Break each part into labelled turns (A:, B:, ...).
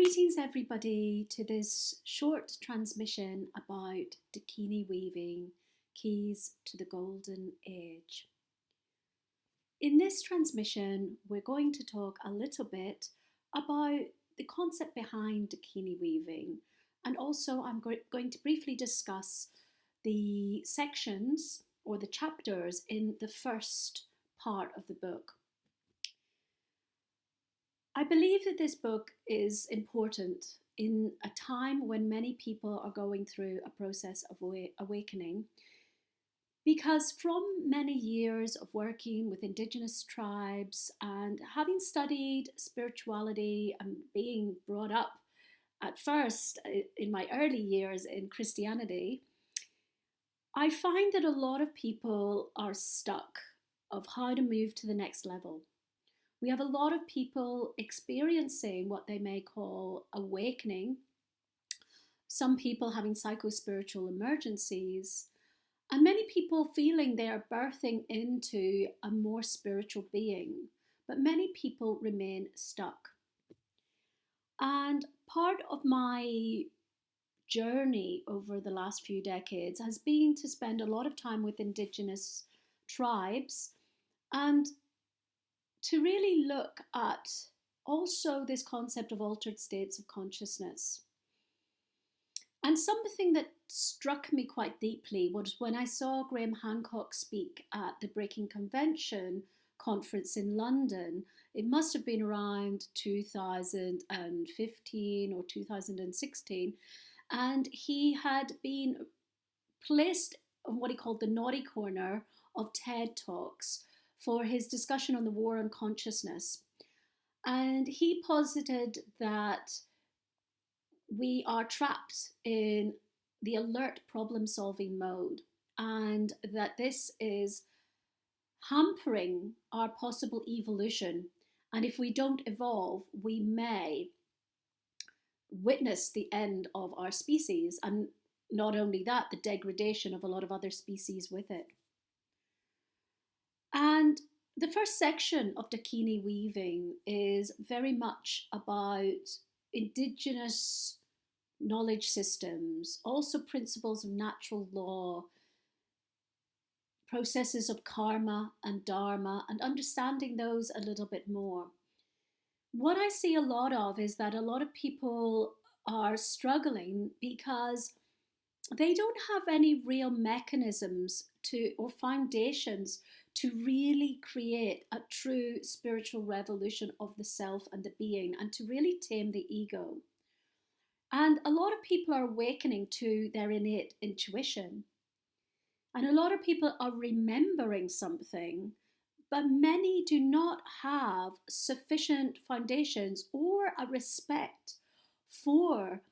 A: Greetings, everybody, to this short transmission about Dakini Weaving, Keys to the Golden Age. In this transmission, we're going to talk a little bit about the concept behind Dakini Weaving, and also I'm going to briefly discuss the sections or the chapters in the first part of the book. I believe that this book is important in a time when many people are going through a process of awakening, because from many years of working with Indigenous tribes and having studied spirituality and being brought up at first in my early years in Christianity, I find that a lot of people are stuck of how to move to the next level. We have a lot of people experiencing what they may call awakening, some people having psycho-spiritual emergencies, and many people feeling they are birthing into a more spiritual being, but many people remain stuck. And part of my journey over the last few decades has been to spend a lot of time with Indigenous tribes and to really look at also this concept of altered states of consciousness. And something that struck me quite deeply was when I saw Graham Hancock speak at the Breaking Convention conference in London. It must have been around 2015 or 2016. And he had been placed on what he called the naughty corner of TED Talks for his discussion on the war on consciousness. And he posited that we are trapped in the alert problem-solving mode, and that this is hampering our possible evolution. And if we don't evolve, we may witness the end of our species, and not only that, the degradation of a lot of other species with it. And the first section of Dakini Weaving is very much about Indigenous knowledge systems, also principles of natural law, processes of karma and dharma, and understanding those a little bit more. What I see a lot of is that a lot of people are struggling because they don't have any real mechanisms or foundations to really create a true spiritual revolution of the self and the being, and to really tame the ego. And a lot of people are awakening to their innate intuition. And a lot of people are remembering something, but many do not have sufficient foundations or a respect for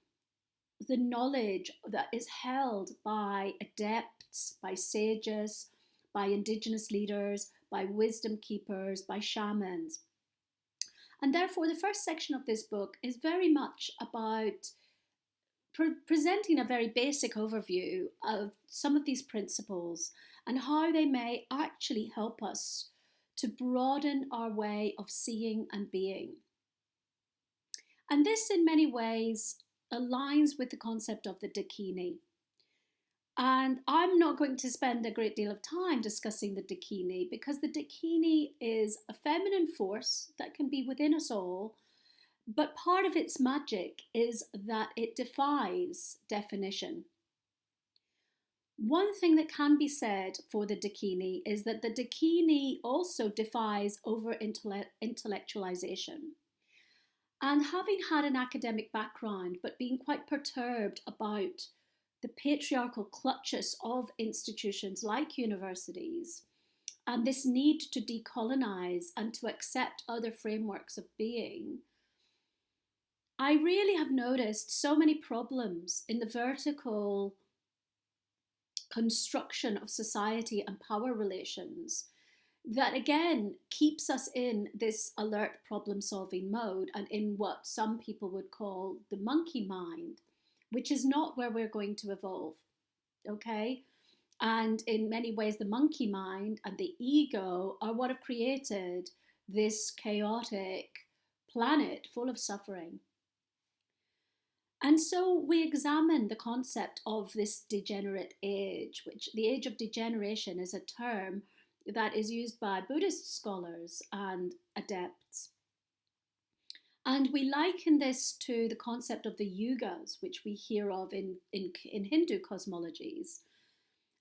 A: the knowledge that is held by adepts, by sages, by Indigenous leaders, by wisdom keepers, by shamans. And therefore, the first section of this book is very much about presenting a very basic overview of some of these principles and how they may actually help us to broaden our way of seeing and being. And this, in many ways, aligns with the concept of the Dakini. And I'm not going to spend a great deal of time discussing the Dakini, because the Dakini is a feminine force that can be within us all, but part of its magic is that it defies definition. One thing that can be said for the Dakini is that the Dakini also defies over-intellectualization. And having had an academic background, but being quite perturbed about the patriarchal clutches of institutions like universities, and this need to decolonize and to accept other frameworks of being, I really have noticed so many problems in the vertical construction of society and power relations that again keeps us in this alert problem-solving mode and in what some people would call the monkey mind, which is not where we're going to evolve, okay? And in many ways, the monkey mind and the ego are what have created this chaotic planet full of suffering. And so we examine the concept of this degenerate age, which the age of degeneration is a term that is used by Buddhist scholars and adepts. And we liken this to the concept of the yugas, which we hear of in Hindu cosmologies.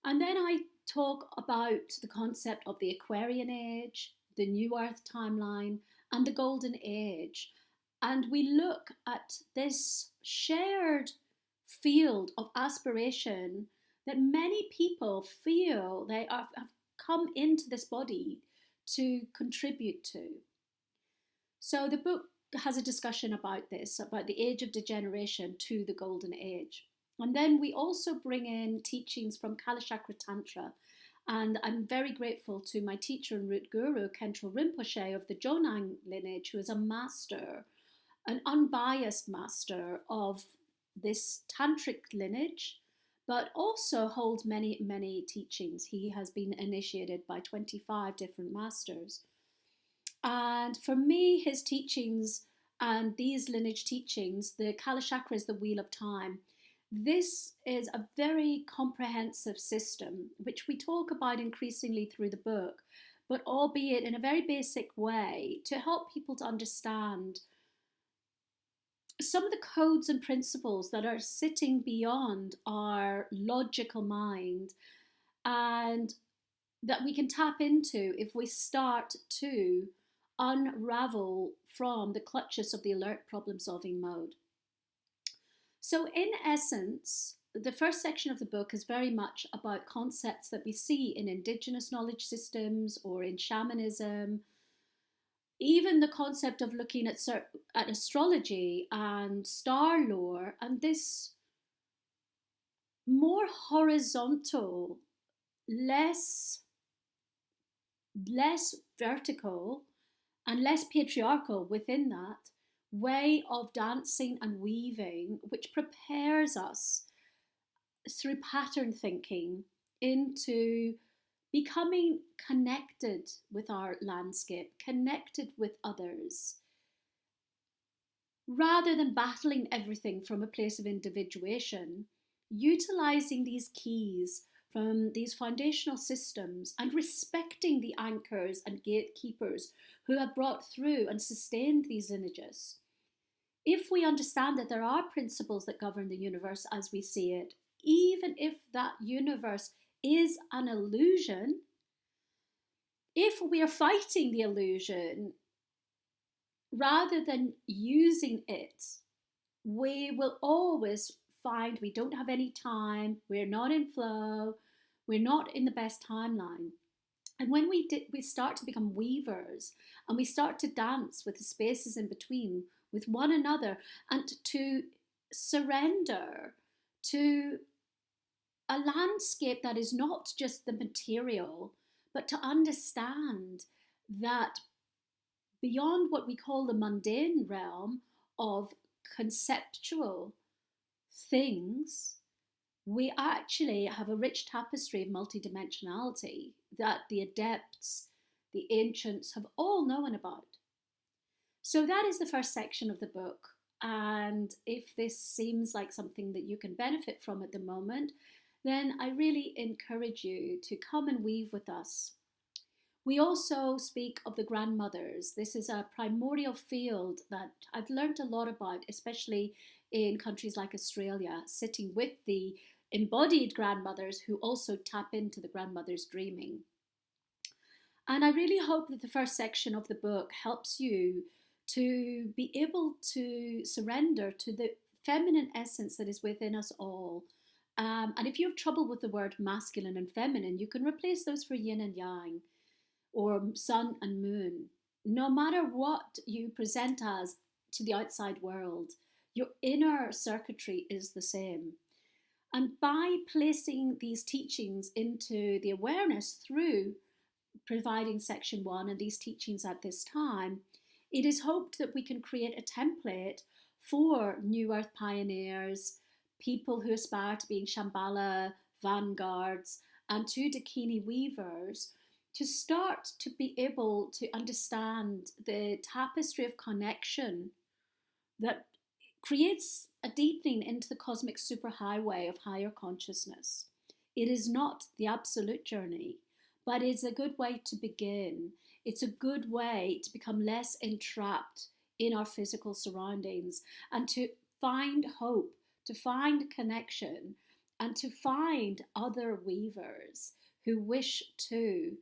A: And then I talk about the concept of the Aquarian age, the New Earth timeline, and the Golden Age. And we look at this shared field of aspiration that many people feel they have come into this body to contribute to. So the book has a discussion about this, about the age of degeneration to the golden age. And then we also bring in teachings from Kalachakra Tantra. And I'm very grateful to my teacher and root guru, Khenpo Rinpoche of the Jonang lineage, who is a master, an unbiased master of this tantric lineage, but also holds many, many teachings. He has been initiated by 25 different masters. And for me, his teachings and these lineage teachings, the Kalachakra is the wheel of time. This is a very comprehensive system, which we talk about increasingly through the book, but albeit in a very basic way to help people to understand some of the codes and principles that are sitting beyond our logical mind and that we can tap into if we start to unravel from the clutches of the alert problem solving mode. So, in essence, the first section of the book is very much about concepts that we see in Indigenous knowledge systems or in shamanism, even the concept of looking at astrology and star lore, and this more horizontal, less vertical and less patriarchal within that way of dancing and weaving, which prepares us through pattern thinking into becoming connected with our landscape, connected with others, rather than battling everything from a place of individuation, utilizing these keys from these foundational systems and respecting the anchors and gatekeepers who have brought through and sustained these lineages. If we understand that there are principles that govern the universe as we see it, even if that universe is an illusion, if we are fighting the illusion rather than using it, we will always find we don't have any time, we're not in flow, we're not in the best timeline. And when we start to become weavers and we start to dance with the spaces in between with one another and to surrender to a landscape that is not just the material, but to understand that beyond what we call the mundane realm of conceptual things, we actually have a rich tapestry of multidimensionality that the adepts, the ancients have all known about. So that is the first section of the book. And if this seems like something that you can benefit from at the moment, then I really encourage you to come and weave with us. We also speak of the grandmothers. This is a primordial field that I've learned a lot about, especially in countries like Australia, sitting with the embodied grandmothers who also tap into the grandmother's dreaming. And I really hope that the first section of the book helps you to be able to surrender to the feminine essence that is within us all. And if you have trouble with the word masculine and feminine, you can replace those for yin and yang or sun and moon. No matter what you present as to the outside world, your inner circuitry is the same. And by placing these teachings into the awareness through providing section 1 and these teachings at this time, it is hoped that we can create a template for New Earth pioneers, people who aspire to being Shambhala vanguards, and to Dakini weavers, to start to be able to understand the tapestry of connection that creates a deepening into the cosmic superhighway of higher consciousness. It is not the absolute journey, but it's a good way to begin. It's a good way to become less entrapped in our physical surroundings and to find hope, to find connection, and to find other weavers who wish to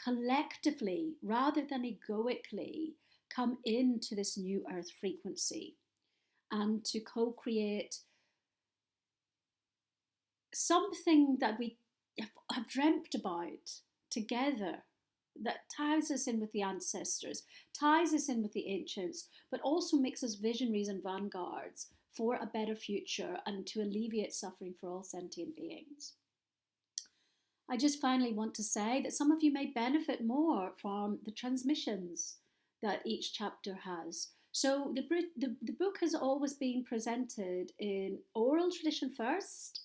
A: collectively, rather than egoically, come into this new earth frequency and to co-create something that we have dreamt about together, that ties us in with the ancestors, ties us in with the ancients, but also makes us visionaries and vanguards for a better future and to alleviate suffering for all sentient beings. I just finally want to say that some of you may benefit more from the transmissions that each chapter has. So the book has always been presented in oral tradition first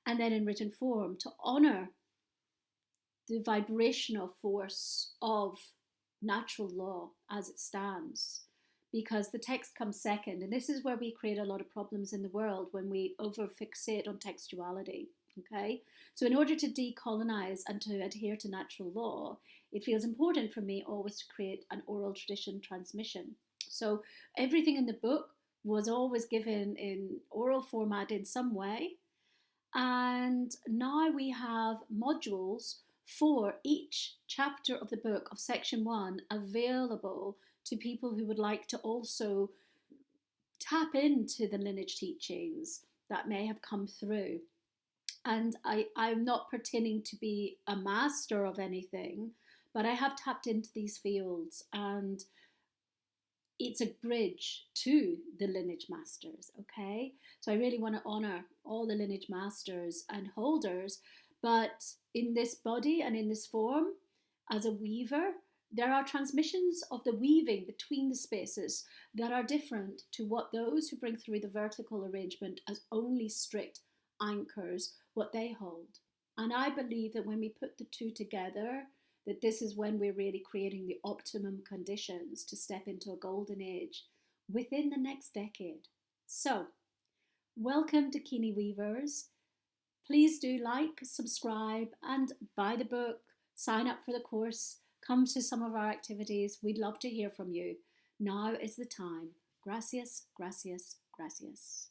A: and then in written form to honour the vibrational force of natural law as it stands, because the text comes second, and this is where we create a lot of problems in the world when we over-fixate on textuality. Okay, so in order to decolonize and to adhere to natural law, it feels important for me always to create an oral tradition transmission. So everything in the book was always given in oral format in some way, and now we have modules for each chapter of the book of section 1 available to people who would like to also tap into the lineage teachings that may have come through. And I'm not pretending to be a master of anything, but I have tapped into these fields, and it's a bridge to the lineage masters, okay? So I really want to honor all the lineage masters and holders, but in this body and in this form, as a weaver, there are transmissions of the weaving between the spaces that are different to what those who bring through the vertical arrangement as only strict anchors, what they hold. And I believe that when we put the two together, that this is when we're really creating the optimum conditions to step into a golden age within the next decade. So, welcome to Dakini Weavers. Please do like, subscribe, and buy the book, sign up for the course, come to some of our activities. We'd love to hear from you. Now is the time. Gracias, gracias, gracias.